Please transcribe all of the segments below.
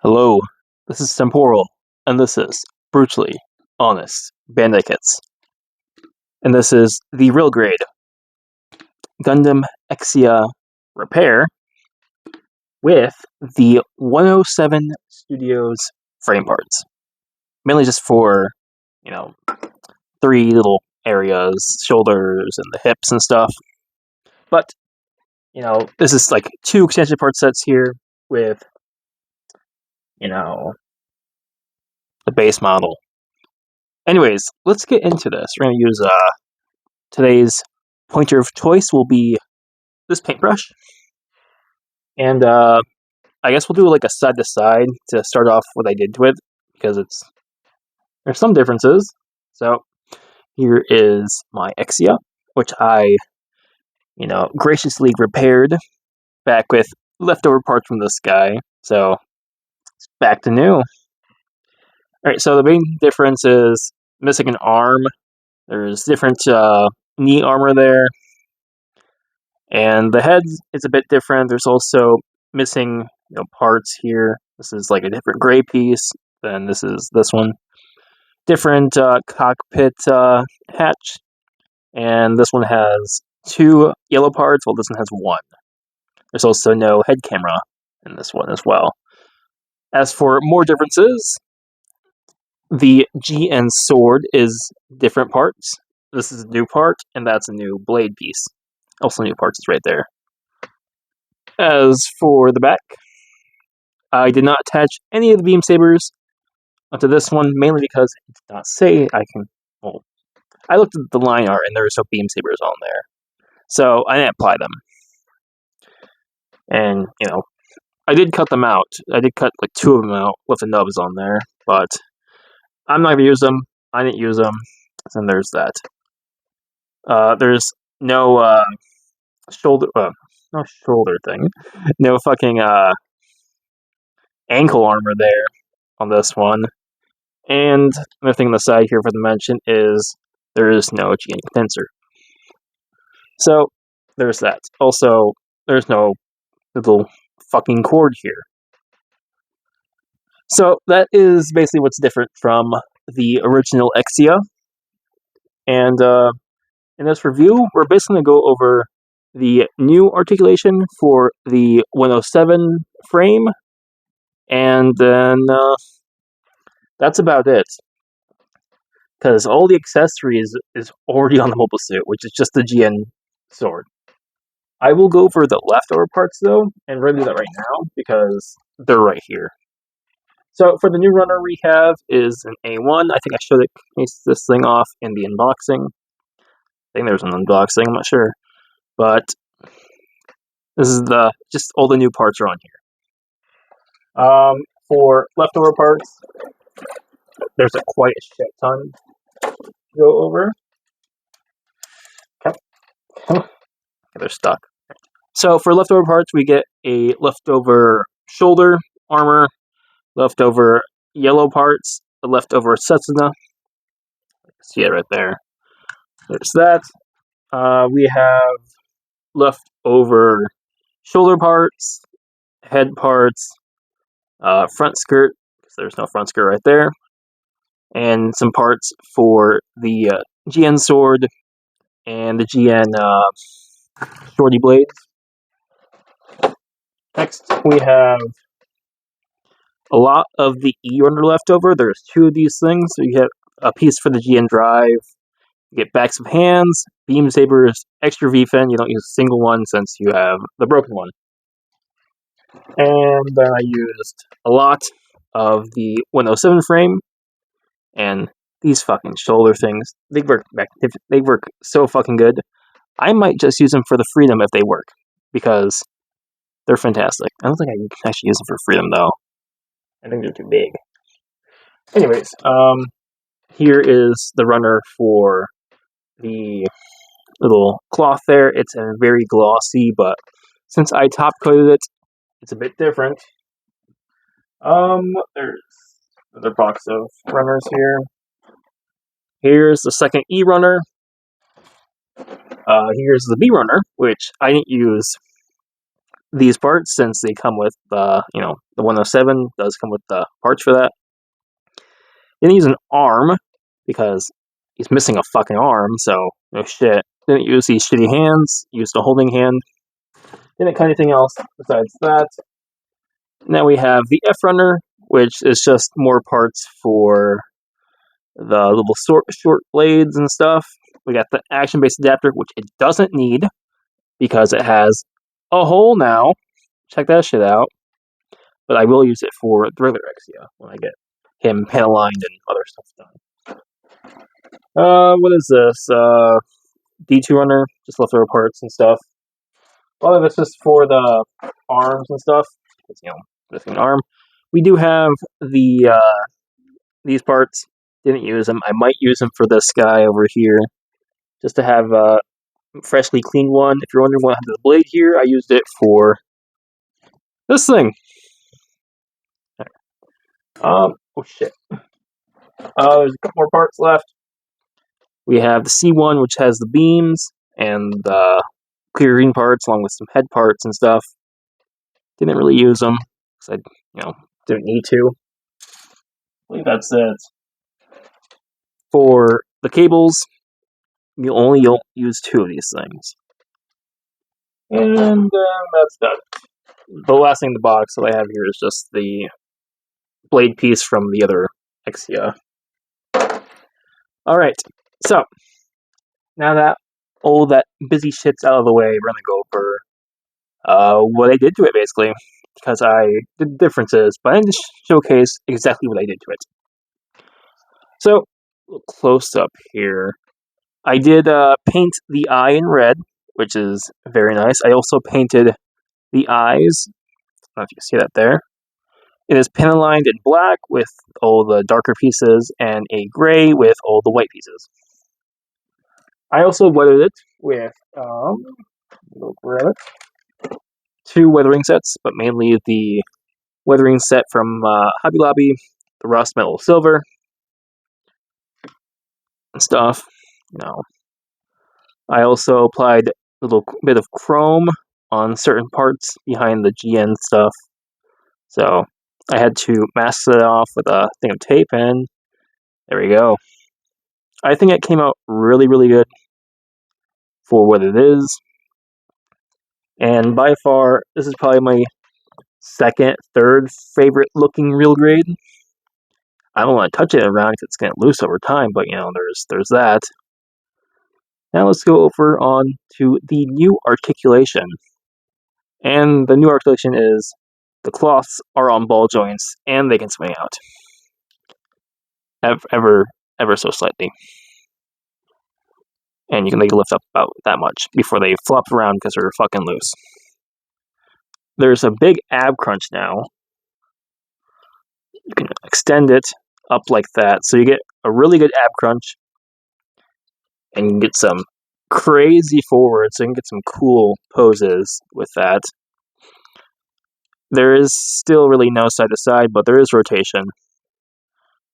Hello, this is Temporal, and this is Brutally Honest Bandai Kits. And this is the real grade Gundam Exia repair with the 107 Studios frame parts. Mainly just for, three little areas, shoulders and the hips and stuff. But, this is like two extension part sets here with, the base model. Anyways, let's get into this. We're going to use today's pointer of choice will be this paintbrush. And I guess we'll do like a side to side to start off what I did with, because there's some differences. So here is my Exia, which I, graciously repaired back with leftover parts from this guy. So it's back to new. Alright, so the main difference is missing an arm. There's different knee armor there. And the head is a bit different. There's also missing parts here. This is like a different gray piece than this one. Different cockpit hatch. And this one has two yellow parts, while this one has one. There's also no head camera in this one as well. As for more differences, the GN sword is different parts. This is a new part, and that's a new blade piece. Also new parts is right there. As for the back, I did not attach any of the beam sabers onto this one, mainly because it did not say I can. Well, I looked at the line art and there was no beam sabers on there, so I didn't apply them. And I did cut them out. I did cut like two of them out, left the nubs on there, but I'm not gonna use them. I didn't use them, and there's that. There's no shoulder, no shoulder thing, no fucking ankle armor there on this one. And another thing on the side here for the mention is there is no GN condenser. So there's that. Also, there's no little fucking cord here. So that is basically what's different from the original Exia. And in this review, we're basically going to go over the new articulation for the 107 frame, and then that's about it. Because all the accessories is already on the mobile suit, which is just the GN sword. I will go over the leftover parts though, and we're going to do that right now, because they're right here. So for the new runner we have is an A1. I think I showed this thing off in the unboxing. I think there's an unboxing, I'm not sure. But this is just all the new parts are on here. For leftover parts, there's quite a shit ton to go over. Okay. They're stuck. So for leftover parts, we get a leftover shoulder armor, leftover yellow parts, a leftover Setsuna. See it right there. There's that. We have leftover shoulder parts, head parts, front skirt, because there's no front skirt right there, and some parts for the GN sword and the GN shorty blades. Next, we have a lot of the E-runner left over. There's two of these things. So you have a piece for the GN drive. You get backs of hands, beam sabers, extra V-fin. You don't use a single one since you have the broken one. And then I used a lot of the 107 frame, and these fucking shoulder things, they work so fucking good. I might just use them for the Freedom if they work, because they're fantastic. I don't think I can actually use them for Freedom though. I think they're too big. Anyways, here is the runner for the little cloth there. It's a very glossy, but since I top coated it, it's a bit different. There's another box of runners here. Here's the second E runner. Here's the B runner, which I didn't use these parts, since they come with, the 107 does come with the parts for that. Didn't use an arm, because he's missing a fucking arm, so no shit. Didn't use these shitty hands, used a holding hand. Didn't cut anything else besides that. Now we have the F-Runner, which is just more parts for the little short blades and stuff. We got the action-based adapter, which it doesn't need, because it has a hole now. Check that shit out. But I will use it for the regular Exia when I get him panel lined and other stuff done. What is this? D2 runner, just leftover parts and stuff. A lot of it's just for the arms and stuff. It's, missing an arm. We do have the these parts. Didn't use them. I might use them for this guy over here, just to have a freshly cleaned one. If you're wondering what happened to the blade here, I used it for this thing. Oh shit. There's a couple more parts left. We have the C1, which has the beams and the clear green parts, along with some head parts and stuff. Didn't really use them, because I, didn't need to. I believe that's it. For the cables, you'll use 2 of these things. And that's done. The last thing in the box that I have here is just the blade piece from the other Exia. Alright, so now that all that busy shit's out of the way, we're going to go over what I did to it, basically. Because I did differences, but I didn't showcase exactly what I did to it. So, a little close up here. I did paint the eye in red, which is very nice. I also painted the eyes. I don't know if you see that there. It is pen aligned in black with all the darker pieces, and a gray with all the white pieces. I also weathered it with 2 weathering sets, but mainly the weathering set from Hobby Lobby, the rust metal silver and stuff. I also applied a little bit of chrome on certain parts behind the GN stuff, so I had to mask it off with a thing of tape, and there we go. I think it came out really, really good for what it is. And by far, this is probably my second, third favorite looking real grade. I don't want to touch it around because it's getting loose over time, but there's that. Now let's go over on to the new articulation. And the new articulation is the cloths are on ball joints and they can swing out. Ever so slightly. And they can lift up about that much before they flop around because they're fucking loose. There's a big ab crunch now. You can extend it up like that, so you get a really good ab crunch, and you can get some crazy forwards, so you can get some cool poses with that. There is still really no side to side, but there is rotation.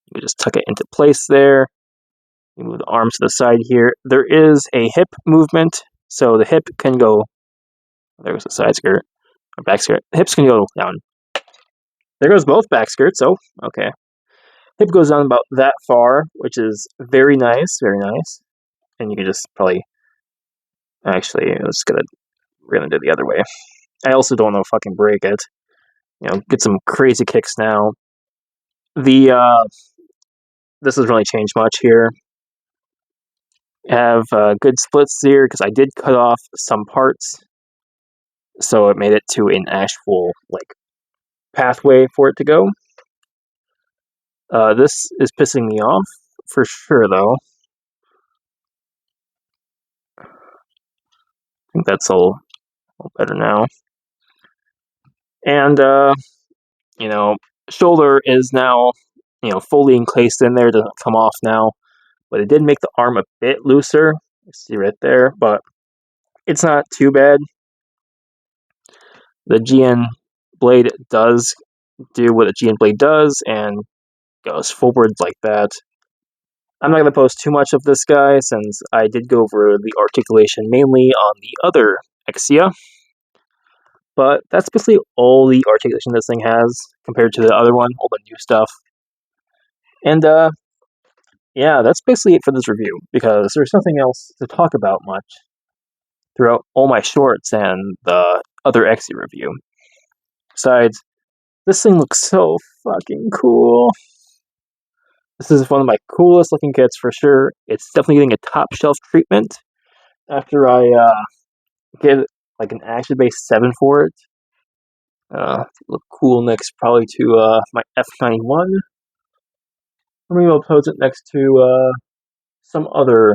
You can just tuck it into place there. You move the arms to the side here. There is a hip movement, so the hip can go. There's the side skirt or back skirt. Hips can go down. There goes both back skirts. Oh, okay. Hip goes down about that far, which is very nice, very nice. And you can just probably, actually, we're gonna do it the other way. I also don't want to fucking break it. Get some crazy kicks now. This doesn't really change much here. Have good splits here because I did cut off some parts, so it made it to an actual pathway for it to go. This is pissing me off for sure, though. I think that's all better now. And shoulder is now fully encased in there. It doesn't come off now, but it did make the arm a bit looser. You see right there, but it's not too bad. The GN blade does do what a GN blade does and goes forward like that. I'm not going to post too much of this guy since I did go over the articulation mainly on the other Exia. But that's basically all the articulation this thing has compared to the other one, all the new stuff. And yeah, that's basically it for this review, because there's nothing else to talk about much throughout all my shorts and the other Exia review. Besides, this thing looks so fucking cool. This is one of my coolest looking kits for sure. It's definitely getting a top shelf treatment after I get like an action-based 7 for it. Look cool next probably to my F91. Or maybe I'll pose it next to some other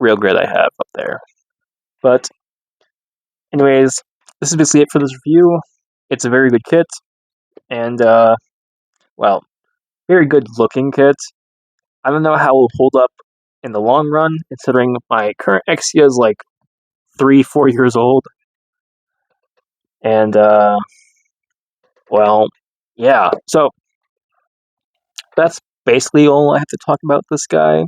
railgrid I have up there. But anyways, this is basically it for this review. It's a very good kit, and well, very good looking kit. I don't know how it will hold up in the long run, considering my current Exia is like 3-4 years old. And well, yeah. So that's basically all I have to talk about this guy.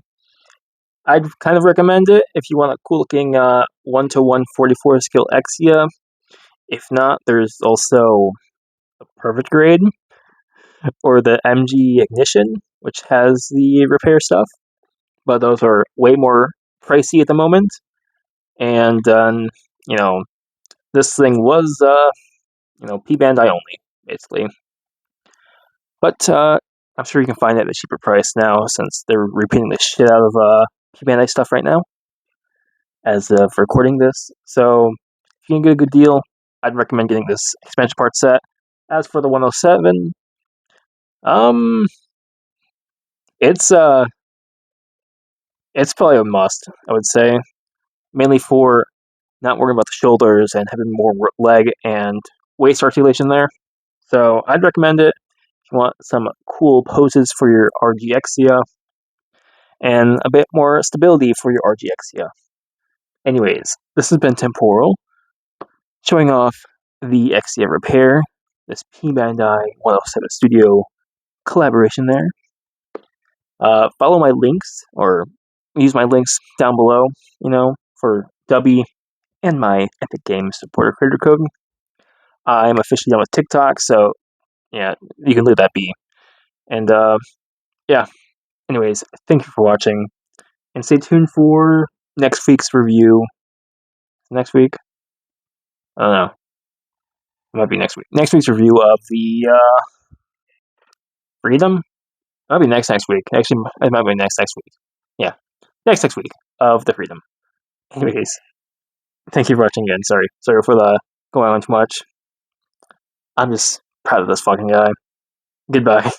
I'd kind of recommend it if you want a cool looking 1-to-144 scale Exia. If not, there's also a perfect grade or the MG Ignition, which has the repair stuff, but those are way more pricey at the moment. And you know, this thing was P-Bandai only, basically. But I'm sure you can find it at a cheaper price now, since they're repeating the shit out of P-Bandai stuff right now as of recording this. So if you can get a good deal, I'd recommend getting this expansion part set. As for the 107, it's probably a must, I would say, mainly for not worrying about the shoulders and having more leg and waist articulation there. So I'd recommend it if you want some cool poses for your RG Exia and a bit more stability for your RG Exia. Anyways, this has been Temporal, showing off the Exia repair, this P-Bandai 107 Studio collaboration there. Follow my links, or use my links down below, for Dubby and my Epic Games supporter creator code. I'm officially done with TikTok, so yeah, you can leave that be. And yeah, anyways, thank you for watching, and stay tuned for next week's review. Next week? I don't know. It might be next week. Next week's review of the Freedom? That'll be next week. Actually, it might be next week. Yeah, next week of the Freedom. Anyways, thank you for watching again. Sorry for the going on too much. I'm just proud of this fucking guy. Goodbye.